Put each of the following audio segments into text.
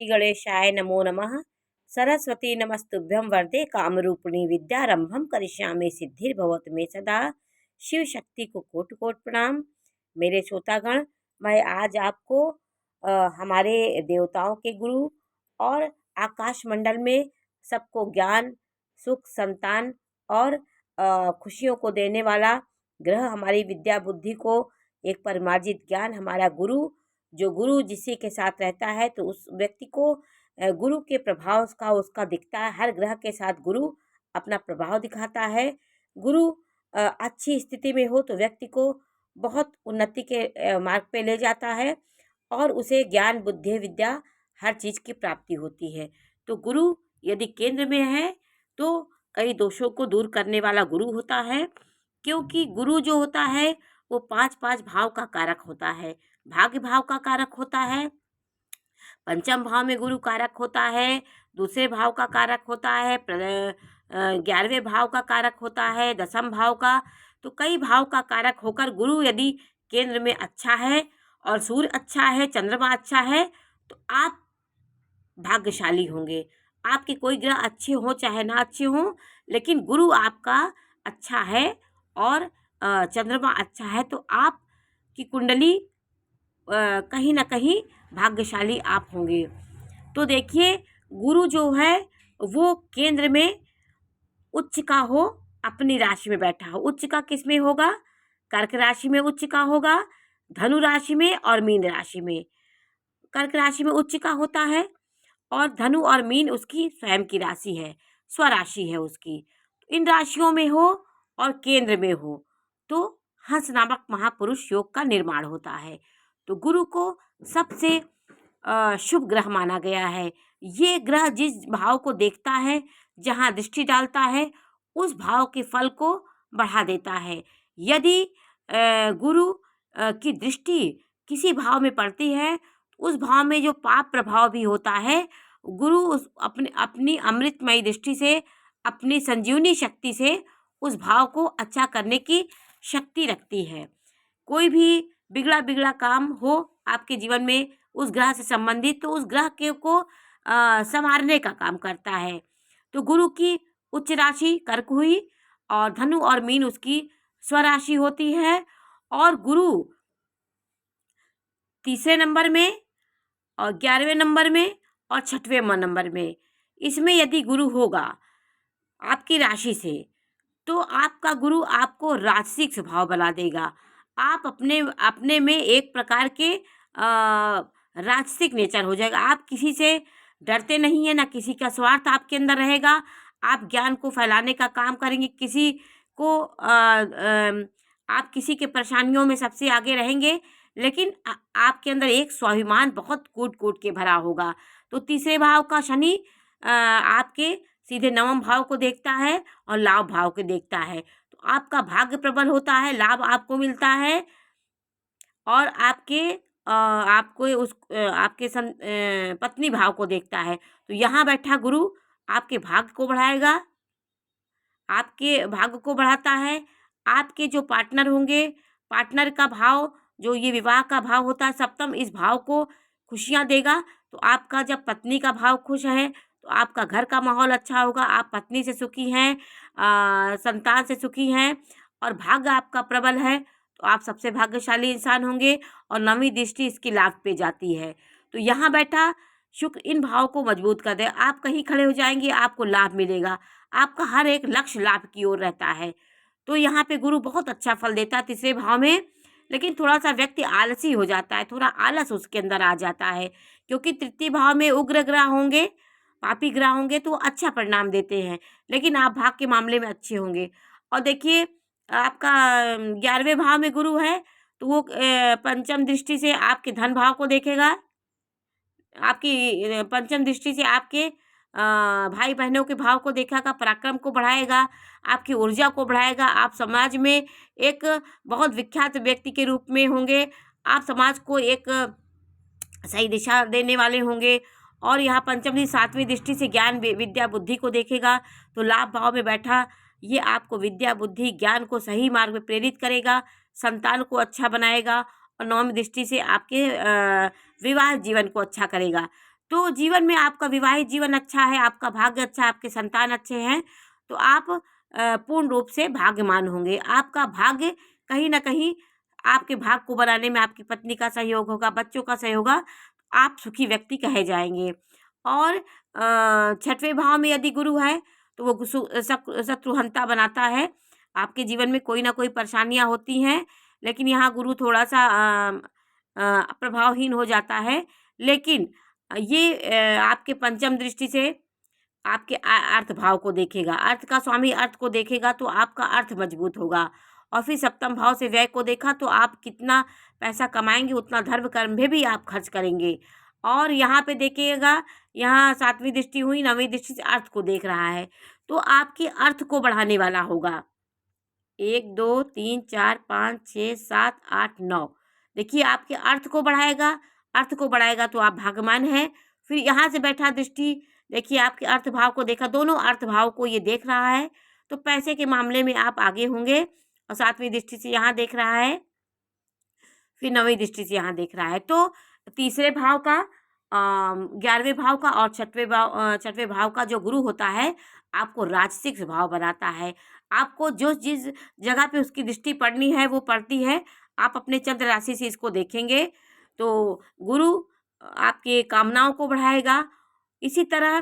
श्री गणेशाय नमो नमः। सरस्वती नमस्तुभ्यं वरदे कामरूपिणी विद्यारंभम करिष्यामि सिद्धिर्भवतु मे सदा। शिव शक्ति को कोटि कोटि प्रणाम। मेरे श्रोतागण, मैं आज आपको हमारे देवताओं के गुरु और आकाश मंडल में सबको ज्ञान, सुख, संतान और खुशियों को देने वाला ग्रह, हमारी विद्या बुद्धि को एक परिमार्जित ज्ञान, हमारा गुरु, जो गुरु जिसी के साथ रहता है तो उस व्यक्ति को गुरु के प्रभाव का उसका दिखता है। हर ग्रह के साथ गुरु अपना प्रभाव दिखाता है। गुरु अच्छी स्थिति में हो तो व्यक्ति को बहुत उन्नति के मार्ग पे ले जाता है और उसे ज्ञान, बुद्धि, विद्या हर चीज़ की प्राप्ति होती है। तो गुरु यदि केंद्र में है तो कई दोषों को दूर करने वाला गुरु होता है, क्योंकि गुरु जो होता है वो 5-5 भाव का कारक होता है। भाग्य भाव का कारक होता है, पंचम भाव में गुरु कारक होता है, दूसरे भाव का कारक होता है, 11वें भाव का कारक होता है, दसम भाव का। तो कई भाव का कारक होकर गुरु यदि केंद्र में अच्छा है और सूर्य अच्छा है, चंद्रमा अच्छा है, तो आप भाग्यशाली होंगे। आपके कोई ग्रह अच्छे हो चाहे ना अच्छे हों, लेकिन गुरु आपका अच्छा है और चंद्रमा अच्छा है तो आपकी कुंडली कहीं ना कहीं भाग्यशाली आप होंगे। तो देखिए, गुरु जो है वो केंद्र में उच्च का हो, अपनी राशि में बैठा हो। उच्च का किस में होगा? कर्क राशि में उच्च का होगा, धनु राशि में और मीन राशि में। कर्क राशि में उच्च का होता है और धनु और मीन उसकी स्वयं की राशि है, स्वराशि है उसकी। इन राशियों में हो और केंद्र में हो तो हंस नामक महापुरुष योग का निर्माण होता है। तो गुरु को सबसे शुभ ग्रह माना गया है। ये ग्रह जिस भाव को देखता है, जहाँ दृष्टि डालता है, उस भाव के फल को बढ़ा देता है। यदि गुरु की दृष्टि किसी भाव में पड़ती है, उस भाव में जो पाप प्रभाव भी होता है, गुरु उस अपनी अमृतमयी दृष्टि से, अपनी संजीवनी शक्ति से उस भाव को अच्छा करने की शक्ति रखती है। कोई भी बिगड़ा बिगड़ा काम हो आपके जीवन में उस ग्रह से संबंधित, तो उस ग्रह के को संवारने का काम करता है। तो गुरु की उच्च राशि कर्क हुई और धनु और मीन उसकी स्वराशि होती है। और गुरु तीसरे नंबर में और 11वें नंबर में और 6वें नंबर में, इसमें यदि गुरु होगा आपकी राशि से तो आपका गुरु आपको राजसिक स्वभाव बना देगा। आप अपने में एक प्रकार के राजसिक नेचर हो जाएगा। आप किसी से डरते नहीं है, ना किसी का स्वार्थ आपके अंदर रहेगा। आप ज्ञान को फैलाने का काम करेंगे, किसी को आप किसी के परेशानियों में सबसे आगे रहेंगे, लेकिन आपके अंदर एक स्वाभिमान बहुत कूट कूट के भरा होगा। तो तीसरे भाव का शनि आपके सीधे नवम भाव को देखता है और लाभ भाव को देखता है। तो आपका भाग्य प्रबल होता है, लाभ आपको मिलता है और आपके पत्नी भाव को देखता है। तो यहाँ बैठा गुरु आपके भाग्य को बढ़ाएगा, आपके भाग्य को बढ़ाता है। आपके जो पार्टनर होंगे, पार्टनर का भाव जो ये विवाह का भाव होता है सप्तम, इस भाव को खुशियाँ देगा। तो आपका जब पत्नी का भाव खुश है तो आपका घर का माहौल अच्छा होगा, आप पत्नी से सुखी हैं, संतान से सुखी हैं और भाग्य आपका प्रबल है तो आप सबसे भाग्यशाली इंसान होंगे। और नवीं दृष्टि इसकी लाभ पे जाती है। तो यहाँ बैठा शुक्र इन भाव को मजबूत कर दे। आप कहीं खड़े हो जाएंगे, आपको लाभ मिलेगा। आपका हर एक लक्ष्य लाभ की ओर रहता है। तो यहाँ पे गुरु बहुत अच्छा फल देता है तीसरे भाव में। लेकिन थोड़ा सा व्यक्ति आलसी हो जाता है, थोड़ा आलस उसके अंदर आ जाता है, क्योंकि तृतीय भाव में उग्र ग्रह होंगे, पापी ग्रह होंगे तो अच्छा परिणाम देते हैं, लेकिन आप भाग के मामले में अच्छे होंगे। और देखिए, आपका 11वें भाव में गुरु है तो वो पंचम दृष्टि से आपके धन भाव को देखेगा। आपकी पंचम दृष्टि से आपके भाई बहनों के भाव को देखेगा, पराक्रम को बढ़ाएगा, आपकी ऊर्जा को बढ़ाएगा। आप समाज में एक बहुत विख्यात व्यक्ति के रूप में होंगे, आप समाज को एक सही दिशा देने वाले होंगे। और यहाँ पंचम 7वीं दृष्टि से ज्ञान, विद्या, बुद्धि को देखेगा। तो लाभ भाव में बैठा ये आपको विद्या, बुद्धि, ज्ञान को सही मार्ग में प्रेरित करेगा, संतान को अच्छा बनाएगा और 9वीं दृष्टि से आपके विवाह जीवन को अच्छा करेगा। तो जीवन में आपका विवाहित जीवन अच्छा है, आपका भाग्य अच्छा है, आपके संतान अच्छे हैं, तो आप पूर्ण रूप से भाग्यवान होंगे। आपका भाग्य कहीं न कहीं आपके भाग्य को बनाने में आपकी पत्नी का सहयोग होगा, बच्चों का सहयोग होगा, आप सुखी व्यक्ति कहे जाएँगे। और 6वें भाव में यदि गुरु है, तो वो शत्रुहंता बनाता है। आपके जीवन में कोई ना कोई परेशानियाँ होती हैं, लेकिन यहाँ गुरु थोड़ा-सा प्रभावहीन हो जाता है। लेकिन ये आपके पंचम दृष्टि से आपके अर्थ भाव को देखेगा, अर्थ का स्वामी अर्थ को देखेगा, तो आपका अर्थ मजबूत होगा। और फिर सप्तम भाव से व्यय को देखा, तो आप कितना पैसा कमाएंगे उतना धर्म कर्म में भी आप खर्च करेंगे। और यहाँ पे देखिएगा, यहाँ 7वीं दृष्टि हुई, 9वीं दृष्टि से अर्थ को देख रहा है, तो आपके अर्थ को बढ़ाने वाला होगा। 1 2 3 4 5 6 7 8 9, देखिए आपके अर्थ को बढ़ाएगा, अर्थ को बढ़ाएगा तो आप भाग्यवान हैं। फिर यहाँ से बैठा दृष्टि, देखिए आपके अर्थ भाव को देखा, दोनों अर्थ भाव को ये देख रहा है, तो पैसे के मामले में आप आगे होंगे। और 7वीं दृष्टि से यहाँ देख रहा है, फिर 9वीं दृष्टि से यहाँ देख रहा है। तो तीसरे भाव का, 11वें भाव का और 6वें भाव का जो गुरु होता है, आपको राजसिक स्वभाव बनाता है। आपको जो जिस जगह पे उसकी दृष्टि पड़नी है वो पड़ती है। आप अपने चंद्र राशि से इसको देखेंगे, तो गुरु आपके कामनाओं को बढ़ाएगा। इसी तरह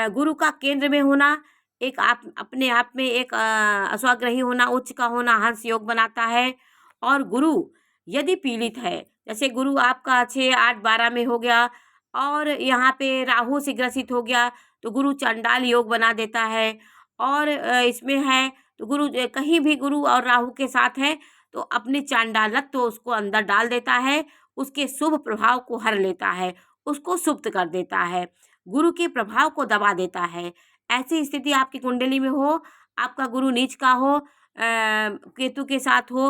गुरु का केंद्र में होना, एक आप अपने आप में एक अस्वाग्रही होना, उच्च का होना हंस योग बनाता है। और गुरु यदि पीड़ित है, जैसे गुरु आपका 6 8 12 में हो गया और यहाँ पे राहु से ग्रसित हो गया, तो गुरु चंडाल योग बना देता है। और इसमें है तो गुरु कहीं भी गुरु और राहु के साथ है, तो अपने चांडालत्व तो उसको अंदर डाल देता है, उसके शुभ प्रभाव को हर लेता है, उसको सुप्त कर देता है, गुरु के प्रभाव को दबा देता है। ऐसी स्थिति आपकी कुंडली में हो, आपका गुरु नीच का हो, केतु के साथ हो,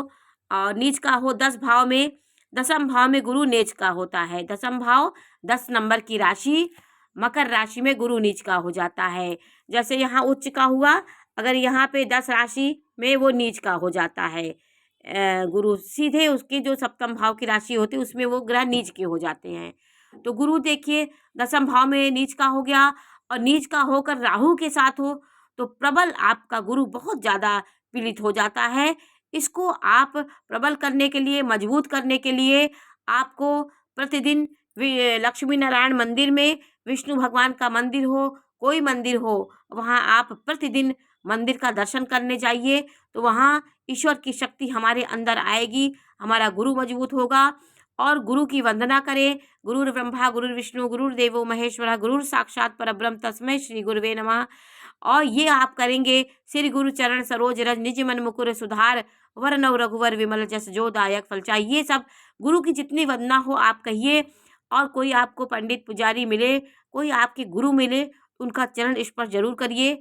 और नीच का हो 10 भाव में, 10म भाव में गुरु नीच का होता है। 10म भाव 10 नंबर की राशि मकर राशि में गुरु नीच का हो जाता है। जैसे यहाँ उच्च का हुआ, अगर यहाँ पे 10 राशि में वो नीच का हो जाता है, गुरु सीधे उसकी जो सप्तम भाव की राशि होती है उसमें वो ग्रह नीच के हो जाते हैं। तो गुरु देखिए 10म भाव में नीच का हो गया, और नीच का होकर राहु के साथ हो, तो प्रबल आपका गुरु बहुत ज़्यादा पीड़ित हो जाता है। इसको आप प्रबल करने के लिए, मजबूत करने के लिए आपको प्रतिदिन लक्ष्मी नारायण मंदिर में, विष्णु भगवान का मंदिर हो, कोई मंदिर हो, वहाँ आप प्रतिदिन मंदिर का दर्शन करने जाइए, तो वहाँ ईश्वर की शक्ति हमारे अंदर आएगी, हमारा गुरु मजबूत होगा। और गुरु की वंदना करें। गुरुर् ब्रह्मा गुरुर्विष्णु गुरुर्देवो महेश्वरः गुरुर् साक्षात् परब्रह्म तस्मै श्री गुरुवे नमः। और ये आप करेंगे, श्री गुरु चरण सरोज रज निज मन मुकुर सुधार, वरनव रघुवर विमल जस जो दायक फल चाहि। ये सब गुरु की जितनी वंदना हो आप कहिए। और कोई आपको पंडित पुजारी मिले, कोई आपके गुरु मिले, उनका चरण स्पर्श जरूर करिए।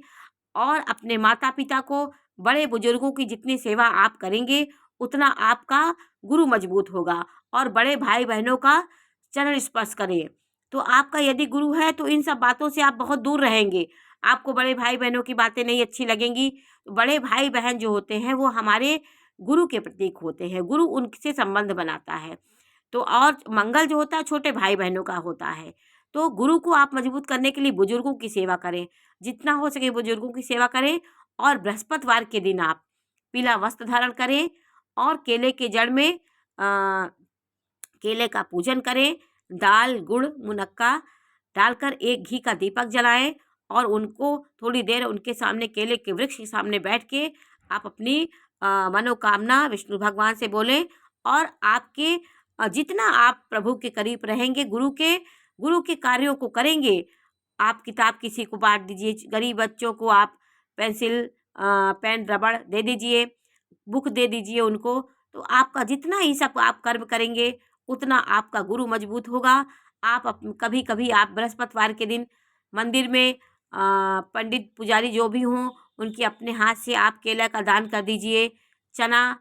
और अपने माता पिता को, बड़े बुजुर्गों की जितनी सेवा आप करेंगे, उतना आपका गुरु मजबूत होगा। और बड़े भाई बहनों का चरण स्पर्श करें। तो आपका यदि गुरु है तो इन सब बातों से आप बहुत दूर रहेंगे, आपको बड़े भाई बहनों की बातें नहीं अच्छी लगेंगी। बड़े भाई बहन जो होते हैं वो हमारे गुरु के प्रतीक होते हैं, गुरु उनसे संबंध बनाता है। तो और मंगल जो होता है छोटे भाई बहनों का होता है। तो गुरु को आप मजबूत करने के लिए बुजुर्गों की सेवा करें, जितना हो सके बुजुर्गों की सेवा करें। और बृहस्पतिवार के दिन आप पीला वस्त्र धारण करें, और केले के जड़ में केले का पूजन करें, दाल गुड़ मुनक्का डालकर एक घी का दीपक जलाएं, और उनको थोड़ी देर उनके सामने, केले के वृक्ष के सामने बैठ के आप अपनी मनोकामना विष्णु भगवान से बोलें। और आपके जितना आप प्रभु के करीब रहेंगे, गुरु के कार्यों को करेंगे, आप किताब किसी को बांट दीजिए, गरीब बच्चों को आप पेंसिल पेन रबड़ दे दीजिए, बुक दे दीजिए उनको। तो आपका जितना ही सब आप कर्म करेंगे, उतना आपका गुरु मजबूत होगा। आप कभी कभी आप बृहस्पतिवार के दिन मंदिर में पंडित पुजारी जो भी हों, उनके अपने हाथ से आप केला का दान कर दीजिए, चना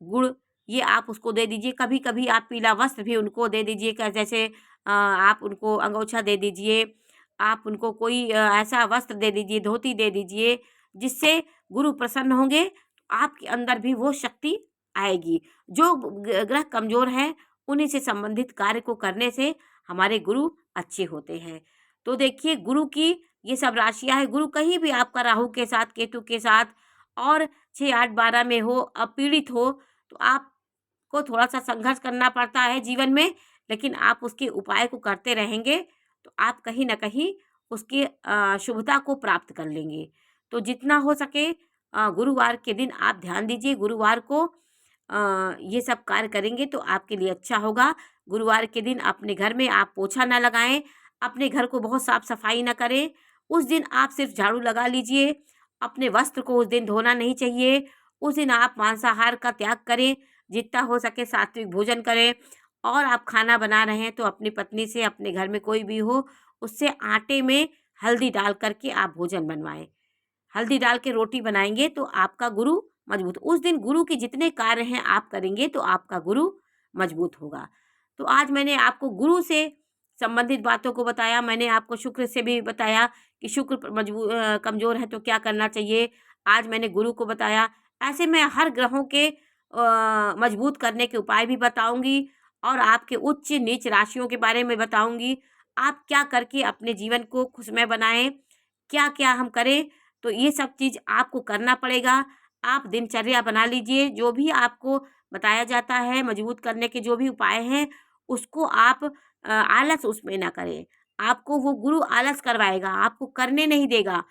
गुड़ ये आप उसको दे दीजिए। कभी कभी आप पीला वस्त्र भी उनको दे दीजिए, जैसे आप उनको अंगोछा दे दीजिए, आप उनको कोई ऐसा वस्त्र दे दीजिए, धोती दे दीजिए, जिससे गुरु प्रसन्न होंगे। तो आपके अंदर भी वो शक्ति आएगी। जो ग्रह कमज़ोर है, उन्हीं से संबंधित कार्य को करने से हमारे गुरु अच्छे होते हैं। तो देखिए गुरु की ये सब राशियाँ हैं, गुरु कहीं भी आपका राहु के साथ, केतु के साथ और 6, 8, 12 में हो, अपीड़ित हो, तो आपको थोड़ा-सा संघर्ष करना पड़ता है जीवन में, लेकिन आप उसके उपाय को करते रहेंगे, तो आप कहीं न कहीं उसकी शुभता को प्राप्त कर लेंगे। तो जितना हो सके गुरुवार के दिन आप ध्यान दीजिए, गुरुवार को ये सब कार्य करेंगे तो आपके लिए अच्छा होगा। गुरुवार के दिन अपने घर में आप पोछा ना लगाएँ, अपने घर को बहुत साफ-सफाई ना करें। उस दिन आप सिर्फ़ झाड़ू लगा लीजिए, अपने वस्त्र को उस दिन धोना नहीं चाहिए। उस दिन आप मांसाहार का त्याग करें, जितना हो सके सात्विक भोजन करें और आप खाना बना रहे हैं तो अपनी पत्नी से, अपने घर में कोई भी हो, उससे आटे में हल्दी डाल कर के आप भोजन बनवाएँ। हल्दी डाल के रोटी बनाएँगे तो आपका गुरु मजबूत, उस दिन गुरु के जितने कार्य हैं आप करेंगे तो आपका गुरु मजबूत होगा। तो आज मैंने आपको गुरु से संबंधित बातों को बताया, मैंने आपको शुक्र से भी बताया कि शुक्र कमज़ोर है तो क्या करना चाहिए। आज मैंने गुरु को बताया, ऐसे मैं हर ग्रहों के मजबूत करने के उपाय भी बताऊँगी और आपके उच्च-नीच राशियों के बारे में बताऊँगी। आप क्या करके अपने जीवन को खुशमय बनाएँ, क्या-क्या हम करें, तो ये सब चीज़ आपको करना पड़ेगा। आप दिनचर्या बना लीजिए, जो भी आपको बताया जाता है मजबूत करने के जो भी उपाय हैं, उसको आप आलस उसमें ना करें। आपको वो गुरु आलस करवाएगा, आपको करने नहीं देगा।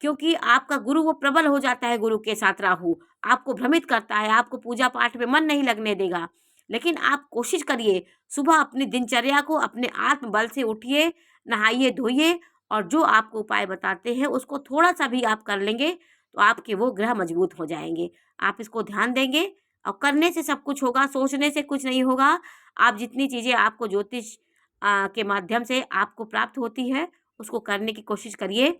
क्योंकि आपका गुरु वो प्रबल हो जाता है, गुरु के साथ राहु, आपको भ्रमित करता है, आपको पूजा-पाठ में मन नहीं लगने देगा। लेकिन आप कोशिश करिए, सुबह अपनी दिनचर्या को अपने आत्मबल से उठिए, नहाइए-धोइए और जो आपको उपाय बताते हैं, उसको थोड़ा-सा भी आप कर लेंगे, तो आपके वो ग्रह मजबूत हो जाएँगे। आप इसको ध्यान देंगे और करने से सब कुछ होगा, सोचने से कुछ नहीं होगा। आप जितनी चीज़ें आपको ज्योतिष के माध्यम से आपको प्राप्त होती है, उसको करने की कोशिश करिए।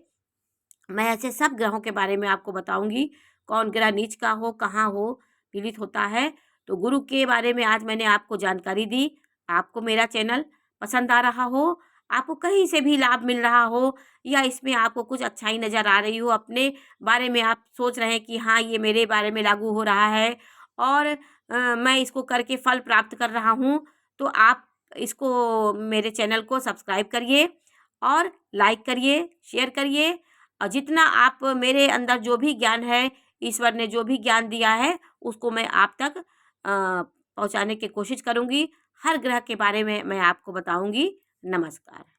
मैं ऐसे सब ग्रहों के बारे में आपको बताऊँगी, कौन ग्रह नीच का हो, कहाँ हो, पीड़ित होता है। तो गुरु के बारे में आज मैंने आपको जानकारी दी। आपको मेरा चैनल पसंद आ रहा हो, आपको कहीं से भी लाभ मिल रहा हो या इसमें आपको कुछ अच्छाई नज़र आ रही हो, अपने बारे में आप सोच रहे हैं कि हाँ, ये मेरे बारे में लागू हो रहा है और मैं इसको करके फल प्राप्त कर रहा हूँ, तो आप इसको मेरे चैनल को सब्सक्राइब करिए और लाइक करिए, शेयर करिए और जितना आप मेरे अंदर जो भी ज्ञान है, ईश्वर ने जो भी ज्ञान दिया है, उसको मैं आप तक पहुँचाने की कोशिश करूँगी। हर ग्रह के बारे में मैं आपको बताऊँगी। नमस्कार।